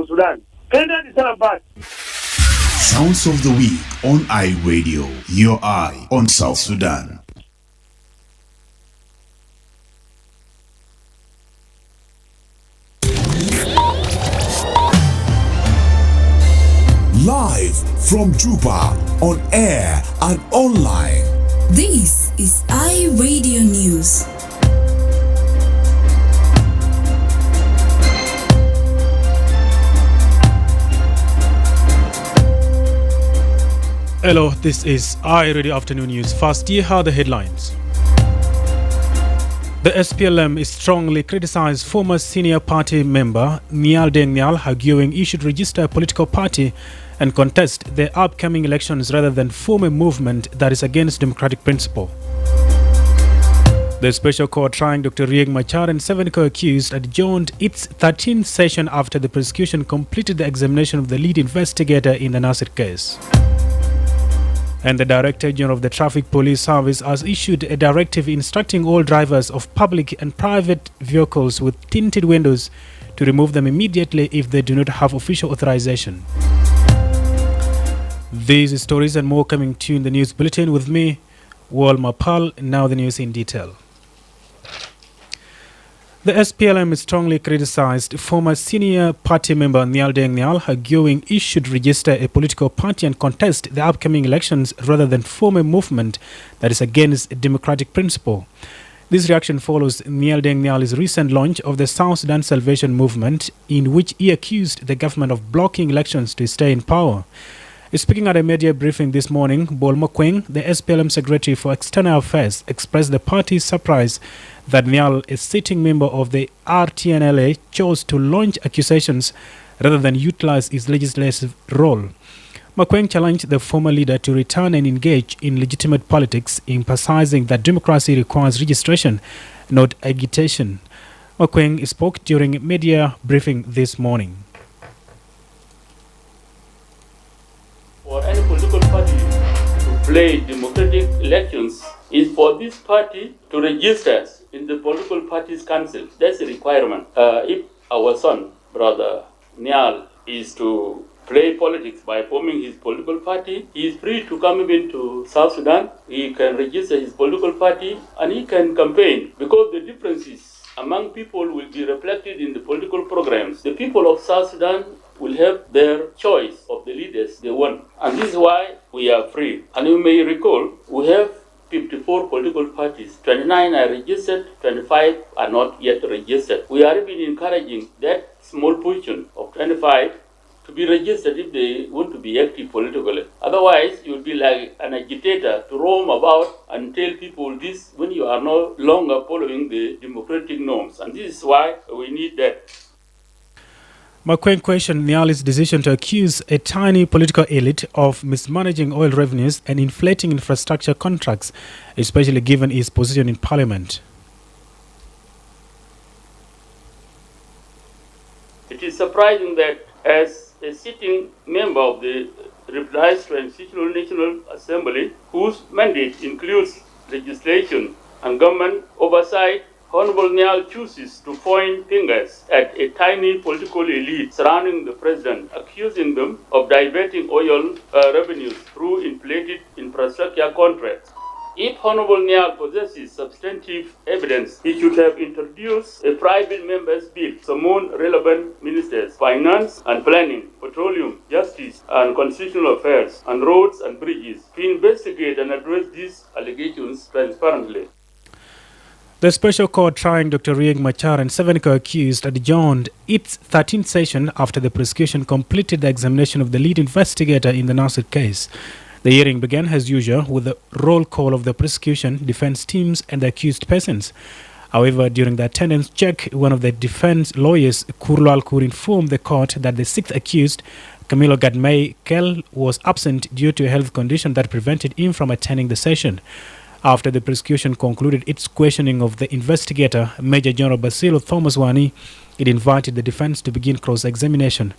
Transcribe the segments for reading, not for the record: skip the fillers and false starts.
Sudan. Sounds of the Week on iRadio, your eye on South Sudan. Live from Juba, on air and online. This is iRadio News. Hello, this is iRadio Afternoon News. First, here are the headlines. The SPLM is strongly criticized former senior party member Nial Deng Nial, arguing he should register a political party and contest the upcoming elections rather than form a movement that is against democratic principle. The special court trying Dr. Riek Machar and 7 co-accused adjourned its 13th session after the prosecution completed the examination of the lead investigator in the Nasir case. And the Director General of the Traffic Police Service has issued a directive instructing all drivers of public and private vehicles with tinted windows to remove them immediately if they do not have official authorization. These stories and more coming to you in the news bulletin with me, Wol Mapal. Now the news in detail. The SPLM strongly criticized former senior party member Nial Deng Nial, arguing he should register a political party and contest the upcoming elections rather than form a movement that is against democratic principle. This reaction follows Nial Deng Nial's recent launch of the South Sudan Salvation Movement, in which he accused the government of blocking elections to stay in power. Speaking at a media briefing this morning, Wol Mapal, the SPLM Secretary for External Affairs, expressed the party's surprise that Nial, a sitting member of the RTNLA, chose to launch accusations rather than utilize his legislative role. Makweng challenged the former leader to return and engage in legitimate politics, emphasizing that democracy requires registration, not agitation. Makweng spoke during a media briefing this morning. For any political party to play democratic elections is for this party to register in the political parties council. That's a requirement. If our son, brother Nial, is to play politics by forming his political party, he is free to come into South Sudan. He can register his political party and he can campaign, because the differences among people will be reflected in the political programs. The people of South Sudan will have their choice of the leaders they want. And this is why we are free. And you may recall, we have 54 political parties. 29 are registered, 25 are not yet registered. We are even encouraging that small portion of 25 to be registered if they want to be active politically. Otherwise, you will be like an agitator to roam about and tell people this when you are no longer following the democratic norms. And this is why we need that. Makweng questioned Nial's decision to accuse a tiny political elite of mismanaging oil revenues and inflating infrastructure contracts, especially given his position in parliament. It is surprising that as a sitting member of the revised Transitional National Assembly, whose mandate includes legislation and government oversight, Honorable Nial chooses to point fingers at a tiny political elite surrounding the president, accusing them of diverting oil revenues through inflated infrastructure contracts. If Honorable Nial possesses substantive evidence, he should have introduced a private member's bill, summoned relevant ministers, finance and planning, petroleum, justice and constitutional affairs, and roads and bridges to investigate and address these allegations transparently. The special court trying Dr. Riek Machar and 7 co-accused adjourned its 13th session after the prosecution completed the examination of the lead investigator in the Nasir case. The hearing began as usual with the roll call of the prosecution, defense teams and the accused persons. However, during the attendance check, one of the defense lawyers, Kurlal Kur, informed the court that the 6th accused, Camilo Gadmei Kel, was absent due to a health condition that prevented him from attending the session. After the prosecution concluded its questioning of the investigator, Major General Basilo Thomas Wani, it invited the defense to begin cross-examination.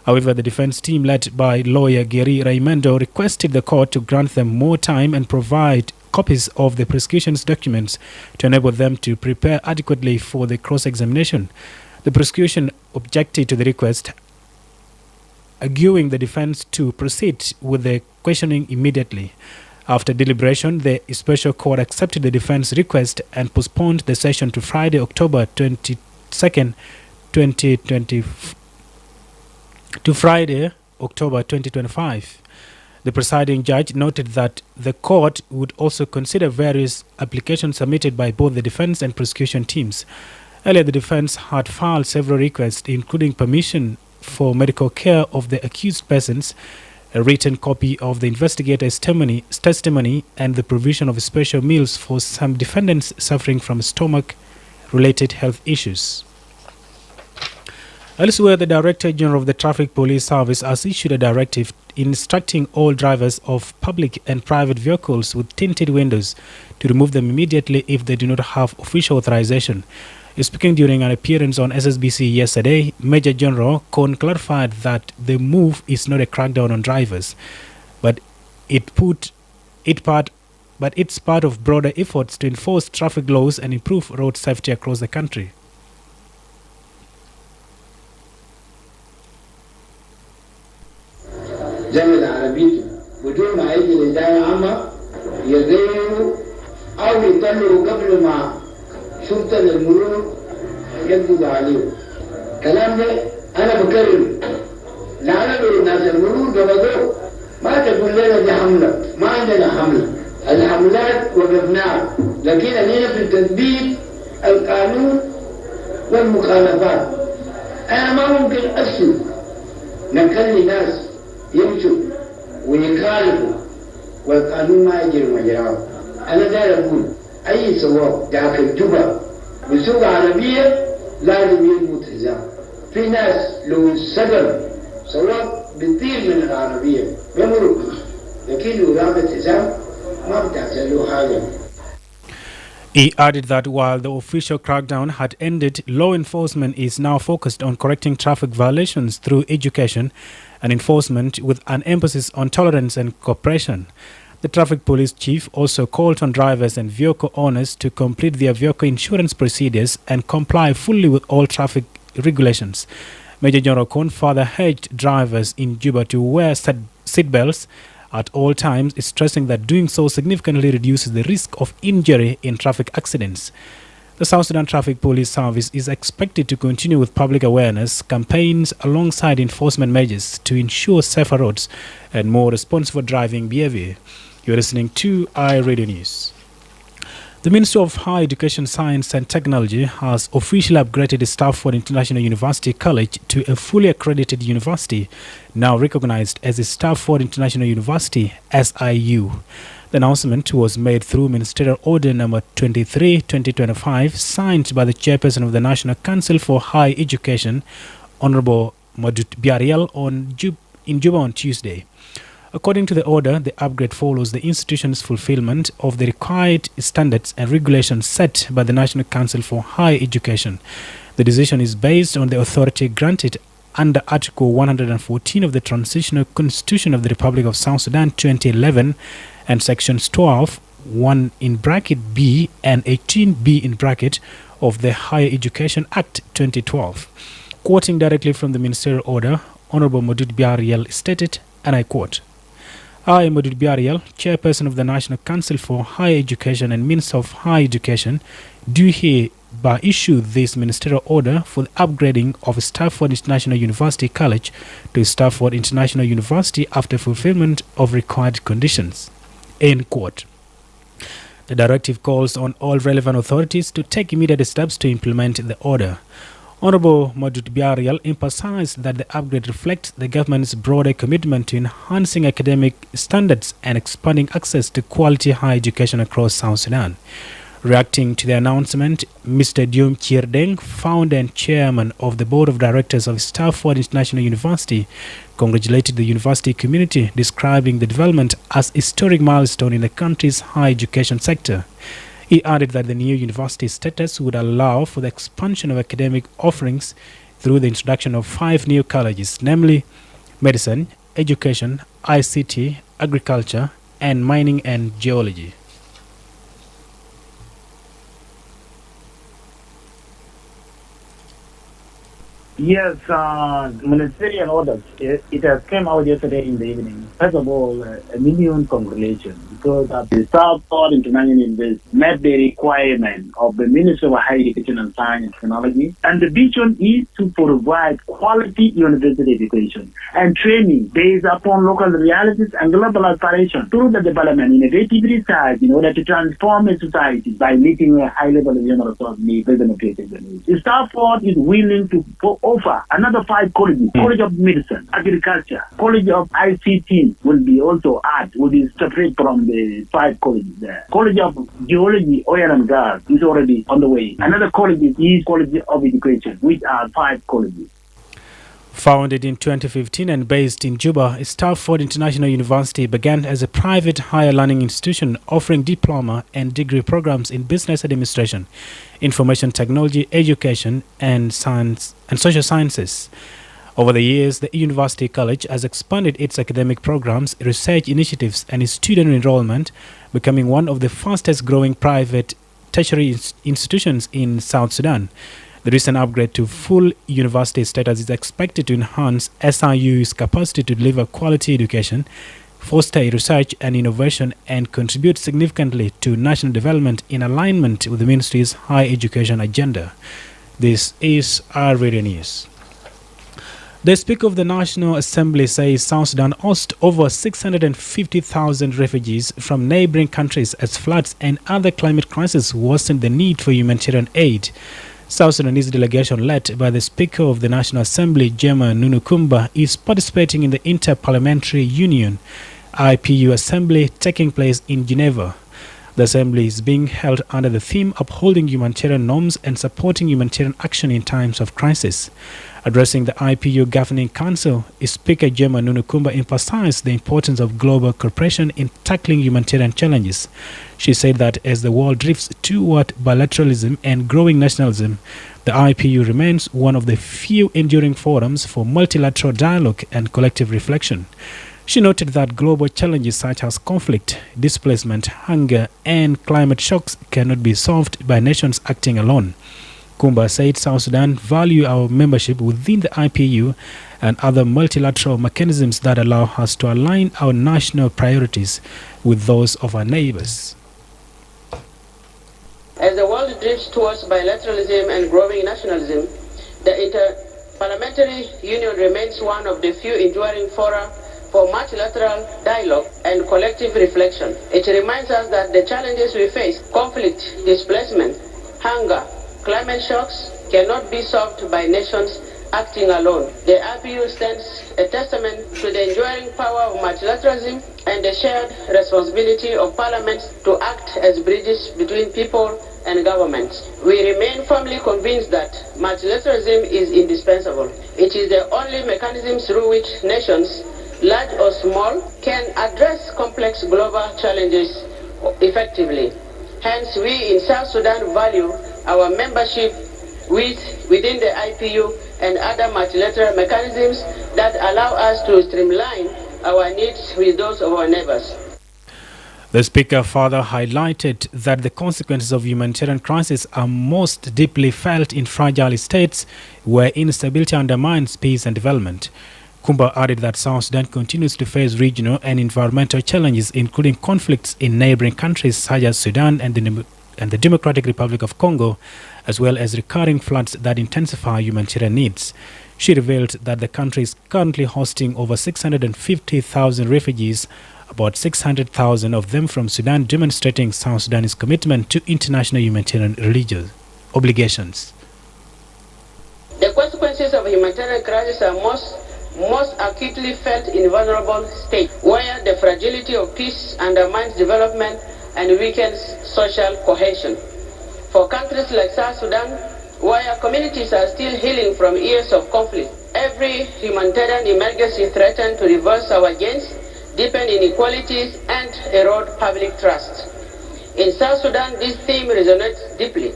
However, the defense team led by lawyer Gary Raimondo requested the court to grant them more time and provide copies of the prosecution's documents to enable them to prepare adequately for the cross-examination. The prosecution objected to the request, arguing the defense to proceed with the questioning immediately. After deliberation, the special court accepted the defense request and postponed the session to Friday, October 22nd, 2020, to Friday, October 2025. The presiding judge noted that the court would also consider various applications submitted by both the defense and prosecution teams. Earlier, the defense had filed several requests, including permission for medical care of the accused persons, a written copy of the investigator's testimony, and the provision of special meals for some defendants suffering from stomach-related health issues. Elsewhere, the Director General of the Traffic Police Service has issued a directive instructing all drivers of public and private vehicles with tinted windows to remove them immediately if they do not have official authorization. Speaking during an appearance on SSBC yesterday, Major General Kon clarified that the move is not a crackdown on drivers, but it's part of broader efforts to enforce traffic laws and improve road safety across the country. زمن العربية بدون ما يجي للدائرة عامة يغيروا أو يطلعوا قبل ما شرطة المرور يقبضوا عليه. كلام ده أنا بكرر لعنة الناس المرور قبضوا ما تقول لنا دي حملة، ما عندنا حملة. الحملات وقفناها، لكن أننا في تطبيق القانون والمخالفات. أنا ما ممكن أسلم نخلي ناس يمشوا ويخالفوا والقانون ما يجري مجراه. أنا داير أقول أي سواق داخل جوبا بسوق عربية لازم يضبط حزام. في ناس لو سقم سواق بيطير من العربية بيمرق، لكن لو رابط حزام ما بتحصل له حاجة. He added that while the official crackdown had ended, law enforcement is now focused on correcting traffic violations through education and enforcement with an emphasis on tolerance and cooperation. The traffic police chief also called on drivers and vehicle owners to complete their vehicle insurance procedures and comply fully with all traffic regulations. Major General Kon further urged drivers in Juba to wear seatbelts at all times, stressing that doing so significantly reduces the risk of injury in traffic accidents. The South Sudan Traffic Police Service is expected to continue with public awareness campaigns alongside enforcement measures to ensure safer roads and more responsible driving behavior. You're listening to iRadio News. The Ministry of Higher Education, Science and Technology has officially upgraded Stafford International University College to a fully accredited university, now recognized as the Stafford International University, SIU. The announcement was made through Ministerial Order Number 23/2025, signed by the Chairperson of the National Council for Higher Education, Honorable Madut Biariel, in Juba on Tuesday. According to the order, the upgrade follows the institution's fulfillment of the required standards and regulations set by the National Council for Higher Education. The decision is based on the authority granted under Article 114 of the Transitional Constitution of the Republic of South Sudan 2011 and Sections 12, 1 in bracket B and 18B in bracket of the Higher Education Act 2012. Quoting directly from the ministerial order, Honorable Madut Biariel stated, and I quote, I, Madut Biariel, Chairperson of the National Council for Higher Education and Minister of Higher Education, do hereby issue this ministerial order for the upgrading of Stafford International University College to Stafford International University after fulfillment of required conditions. End quote. The directive calls on all relevant authorities to take immediate steps to implement the order. Honorable Madut Biariel emphasized that the upgrade reflects the government's broader commitment to enhancing academic standards and expanding access to quality higher education across South Sudan. Reacting to the announcement, Mr. Diom Chierdeng, founder and chairman of the board of directors of Stafford International University, congratulated the university community, describing the development as a historic milestone in the country's higher education sector. He added that the new university status would allow for the expansion of academic offerings through the introduction of 5 new colleges, namely medicine, education, ICT, agriculture, and mining and geology. Yes, ministerial orders. It has came out yesterday in the evening. First of all, a million congratulations because the Southport International University met the requirement of the Ministry of Higher Education and Science and Technology, and the vision is to provide quality university education and training based upon local realities and global aspirations through the development in innovative research in order to transform a society by meeting a high level of human resource needs based on the needs. Southport is willing to offer another 5 colleges: College of Medicine, Agriculture, College of ICT will be also will be separate from the 5 colleges there. College of Geology, Oil and Gas is already on the way. Another college is College of Education, which are 5 colleges. Founded in 2015 and based in Juba, Stafford International University began as a private higher learning institution offering diploma and degree programs in business administration, information technology, education, and science and social sciences. Over the years, the University College has expanded its academic programs, research initiatives, and its student enrollment, becoming one of the fastest growing private tertiary institutions in South Sudan. The recent upgrade to full university status is expected to enhance SIU's capacity to deliver quality education, foster research and innovation, and contribute significantly to national development in alignment with the ministry's higher education agenda. This is our radio news. The Speaker of the National Assembly says South Sudan hosts over 650,000 refugees from neighboring countries as floods and other climate crises worsen the need for humanitarian aid. South Sudanese delegation led by the Speaker of the National Assembly, Jema Nunukumba, is participating in the Inter-Parliamentary Union IPU Assembly taking place in Geneva. The assembly is being held under the theme upholding humanitarian norms and supporting humanitarian action in times of crisis. Addressing the IPU Governing Council, Speaker Jema Nunukumba emphasized the importance of global cooperation in tackling humanitarian challenges. She said that as the world drifts toward bilateralism and growing nationalism, the IPU remains one of the few enduring forums for multilateral dialogue and collective reflection. She noted that global challenges such as conflict, displacement, hunger, and climate shocks cannot be solved by nations acting alone. Kumba said South Sudan value our membership within the IPU and other multilateral mechanisms that allow us to align our national priorities with those of our neighbors. As the world drifts towards bilateralism and growing nationalism, the Inter-Parliamentary Union remains one of the few enduring fora for multilateral dialogue and collective reflection. It reminds us that the challenges we face, conflict, displacement, hunger, climate shocks, cannot be solved by nations acting alone. The IPU stands a testament to the enduring power of multilateralism and the shared responsibility of parliaments to act as bridges between people and governments. We remain firmly convinced that multilateralism is indispensable. It is the only mechanism through which nations, large or small, can address complex global challenges effectively. Hence, we in South Sudan value our membership within the IPU and other multilateral mechanisms that allow us to streamline our needs with those of our neighbors. The Speaker further highlighted that the consequences of humanitarian crisis are most deeply felt in fragile states where instability undermines peace and development. Kumba added that South Sudan continues to face regional and environmental challenges, including conflicts in neighboring countries such as Sudan and the Democratic Republic of Congo, as well as recurring floods that intensify humanitarian needs. She revealed that the country is currently hosting over 650,000 refugees, about 600,000 of them from Sudan, demonstrating South Sudan's commitment to international humanitarian religious obligations. The consequences of humanitarian crisis are most acutely felt in vulnerable states, where the fragility of peace undermines development and weakens social cohesion. For countries like South Sudan, where communities are still healing from years of conflict, every humanitarian emergency threatens to reverse our gains, deepen inequalities, and erode public trust. In South Sudan, this theme resonates deeply.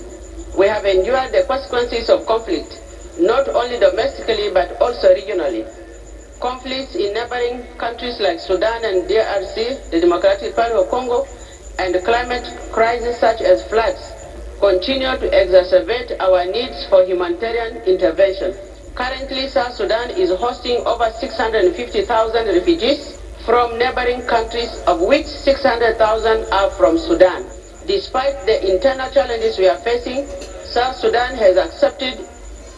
We have endured the consequences of conflict, not only domestically but also regionally. Conflicts in neighboring countries like Sudan and DRC, the Democratic Republic of Congo, and climate crises such as floods continue to exacerbate our needs for humanitarian intervention. Currently, South Sudan is hosting over 650,000 refugees from neighboring countries, of which 600,000 are from Sudan. Despite the internal challenges we are facing, South Sudan has accepted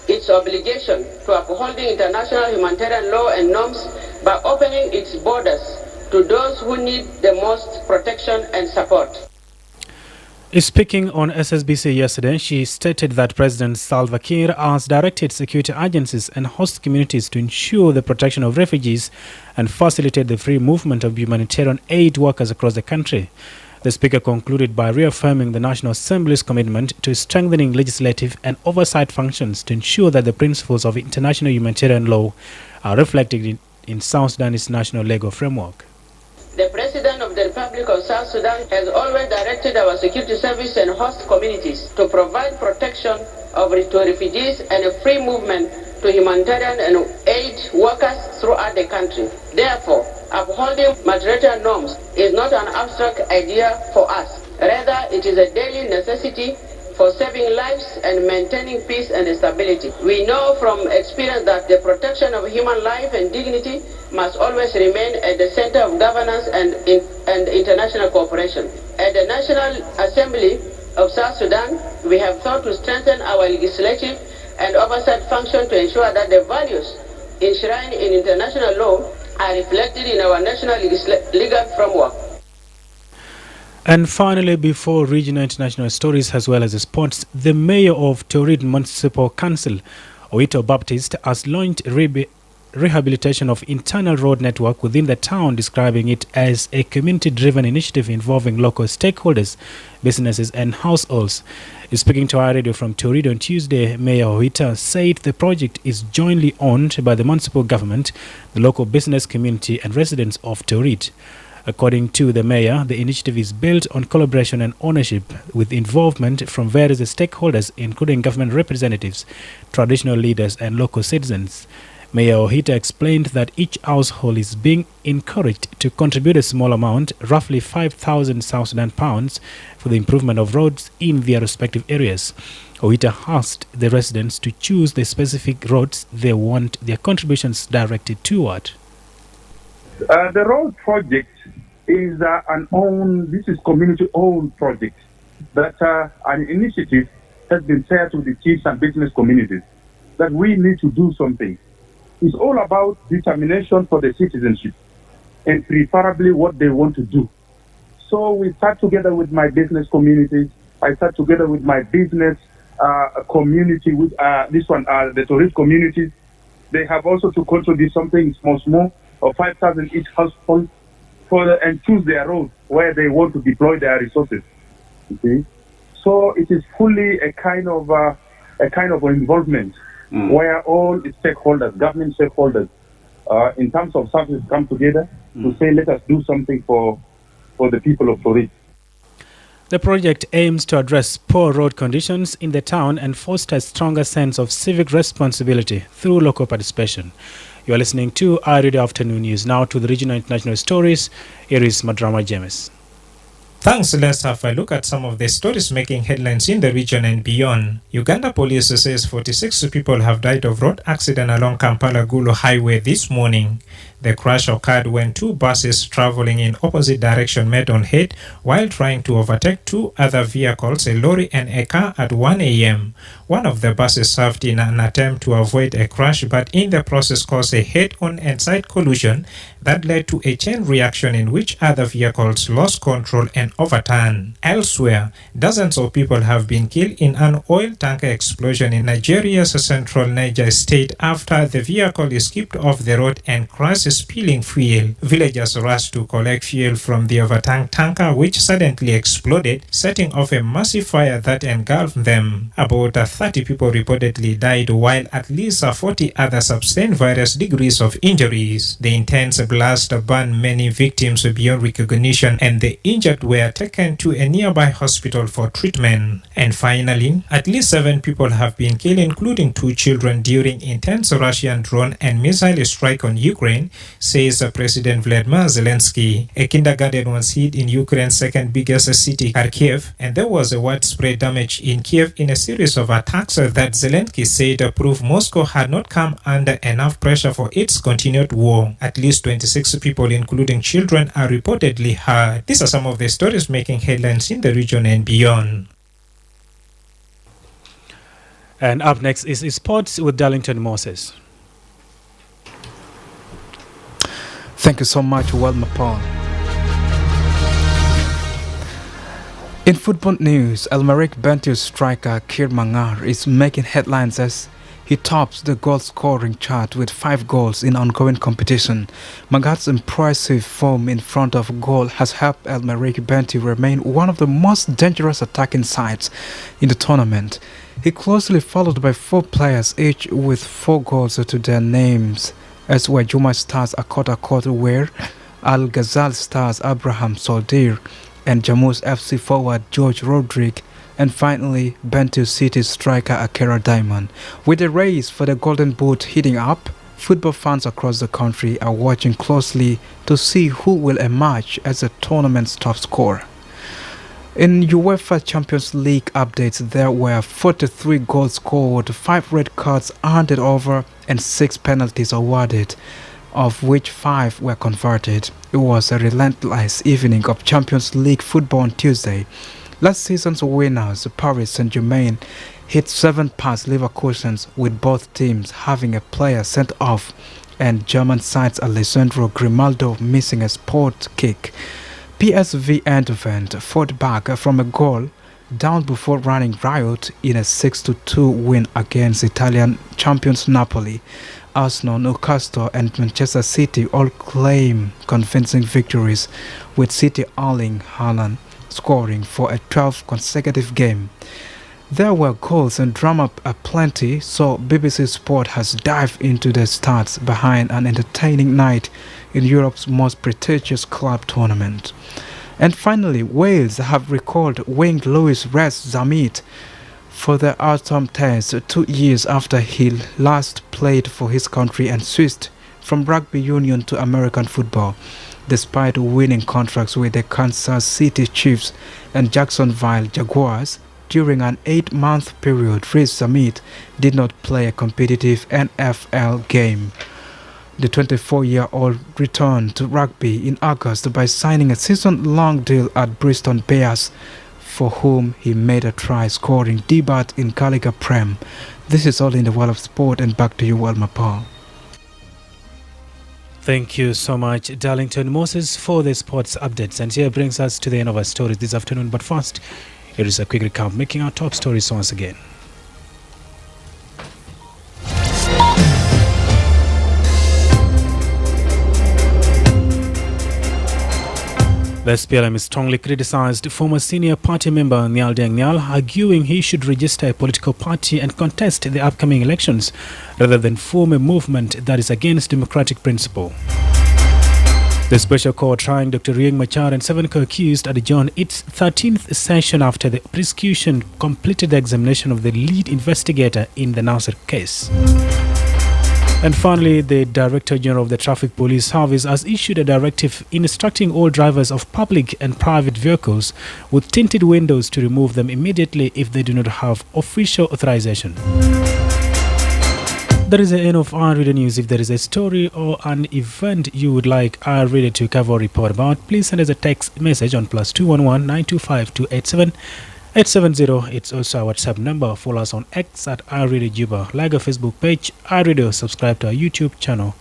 its obligation to upholding international humanitarian law and norms by opening its borders to those who need the most protection and support. Speaking on SSBC yesterday, she stated that President Salva Kiir has directed security agencies and host communities to ensure the protection of refugees and facilitate the free movement of humanitarian aid workers across the country. The Speaker concluded by reaffirming the National Assembly's commitment to strengthening legislative and oversight functions to ensure that the principles of international humanitarian law are reflected in South Sudan's national legal framework. The President of the Republic of South Sudan has always directed our security service and host communities to provide protection to refugees and a free movement to humanitarian and aid workers throughout the country. Therefore, upholding multilateral norms is not an abstract idea for us. Rather, it is a daily necessity for saving lives and maintaining peace and stability. We know from experience that the protection of human life and dignity must always remain at the center of governance and international cooperation. At the National Assembly of South Sudan, we have sought to strengthen our legislative and oversight function to ensure that the values enshrined in international law are reflected in our national legal framework. And finally, before regional international stories as well as the sports, the mayor of Torid Municipal Council, Oito Baptist, has launched rehabilitation of internal road network within the town, describing it as a community-driven initiative involving local stakeholders, businesses and households. Speaking to our radio from Torid on Tuesday, Mayor Oita said the project is jointly owned by the municipal government, the local business community and residents of Torid. According to the mayor, the initiative is built on collaboration and ownership with involvement from various stakeholders, including government representatives, traditional leaders and local citizens. Mayor Ohita explained that each household is being encouraged to contribute a small amount, roughly 5,000 South Sudan pounds, for the improvement of roads in their respective areas. Ohita asked the residents to choose the specific roads they want their contributions directed toward. The road project is this is community-owned project that an initiative has been shared with the chiefs and business communities that we need to do something. It's all about determination for the citizenship and preferably what they want to do. So we start together with my business communities. I start together with my business community, with the tourist communities. They have also to contribute something small, of 5,000 each household and choose their road where they want to deploy their resources. Okay? So it is fully a kind of involvement where all stakeholders, government stakeholders, in terms of services come together to say, let us do something for the people of Torid. The project aims to address poor road conditions in the town and foster a stronger sense of civic responsibility through local participation. You are listening to iRadio Afternoon News. Now to the regional international stories. Here is Madrama James. Thanks. Let's have a look at some of the stories making headlines in the region and beyond. Uganda police says 46 people have died of road accident along Kampala-Gulu Highway this morning. The crash occurred when two buses traveling in opposite direction met on head while trying to overtake two other vehicles, a lorry and a car, at 1 a.m. One of the buses served in an attempt to avoid a crash, but in the process caused a head-on and side collision that led to a chain reaction in which other vehicles lost control and overturned. Elsewhere, dozens of people have been killed in an oil tanker explosion in Nigeria's central Niger state after the vehicle escaped off the road and crashed, spilling fuel. Villagers rushed to collect fuel from the overturned tanker, which suddenly exploded, setting off a massive fire that engulfed them. About 30 people reportedly died, while at least 40 others sustained various degrees of injuries. The intense blast burned many victims beyond recognition, and the injured were taken to a nearby hospital for treatment. And finally, at least 7 people have been killed, including 2 children, during intense Russian drone and missile strike on Ukraine, says President Vladimir Zelensky. A kindergarten was hit in Ukraine's second biggest city, Kharkiv, and there was a widespread damage in Kiev in a series of attacks that Zelensky said proved Moscow had not come under enough pressure for its continued war. At least 26 people, including children, are reportedly hurt. These are some of the stories making headlines in the region and beyond. And up next is sports with Darlington Moses. Thank you so much, Wol Mapal. In football news, Elmerick Bentiu striker Kir Mangar is making headlines as he tops the goal-scoring chart with 5 goals in ongoing competition. Mangar's impressive form in front of goal has helped Elmerick Bentiu remain one of the most dangerous attacking sides in the tournament. He closely followed by 4 players, each with 4 goals to their names, as were Juma Stars Akot Ware, Al Ghazal Stars Abraham Soldir, and Jammus FC forward George Rodrigue, and finally Bentiu City striker Akera Diamond. With the race for the Golden Boot heating up, football fans across the country are watching closely to see who will emerge as the tournament's top scorer. In UEFA Champions League updates, there were 43 goals scored, 5 red cards handed over, and 6 penalties awarded, of which 5 were converted. It was a relentless evening of Champions League football on Tuesday. Last season's winners, Paris Saint-Germain, hit 7 past Leverkusen, with both teams having a player sent off, and German side's Alessandro Grimaldo missing a sport kick. PSV Eindhoven fought back from a goal down before running riot in a 6-2 win against Italian champions Napoli. Arsenal, Newcastle and Manchester City all claim convincing victories, with City Erling Haaland scoring for a 12th consecutive game. There were goals and drama aplenty, so BBC Sport has dived into the stats behind an entertaining night in Europe's most prestigious club tournament. And finally, Wales have recalled wing Louis Rez Zammit for the autumn test 2 years after he last played for his country and switched from rugby union to American football. Despite winning contracts with the Kansas City Chiefs and Jacksonville Jaguars during an 8-month period, Rez Zammit did not play a competitive NFL game. The 24-year-old returned to rugby in August by signing a season-long deal at Bristol Bears, for whom he made a try scoring debut in Gallagher Prem. This is all in the world of sport, and back to you, Wol Mapal. Thank you so much, Darlington Moses, for the sports updates. And here brings us to the end of our stories this afternoon. But first, here is a quick recap, making our top stories once again. The SPLM strongly criticized former senior party member Nyal Deng Nyal, arguing he should register a political party and contest the upcoming elections rather than form a movement that is against democratic principle. The special court trying Dr. Riek Machar and 7 co-accused adjourned its 13th session after the prosecution completed the examination of the lead investigator in the Nasser case. And finally, the Director General of the Traffic Police Service has issued a directive instructing all drivers of public and private vehicles with tinted windows to remove them immediately if they do not have official authorization. That is the end of our reader news. If there is a story or an event you would like our reader to cover or report about, please send us a text message on +211 925 287 870. It's also our WhatsApp number. Follow us on X at iRadio Juba. Like our Facebook page, iRadio. Subscribe to our YouTube channel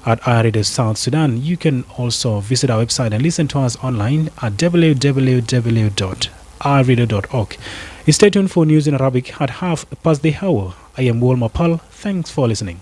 at iRadio South Sudan. You can also visit our website and listen to us online at www.iRadio.org. Stay tuned for news in Arabic at half past the hour. I am Wol Mapal. Thanks for listening.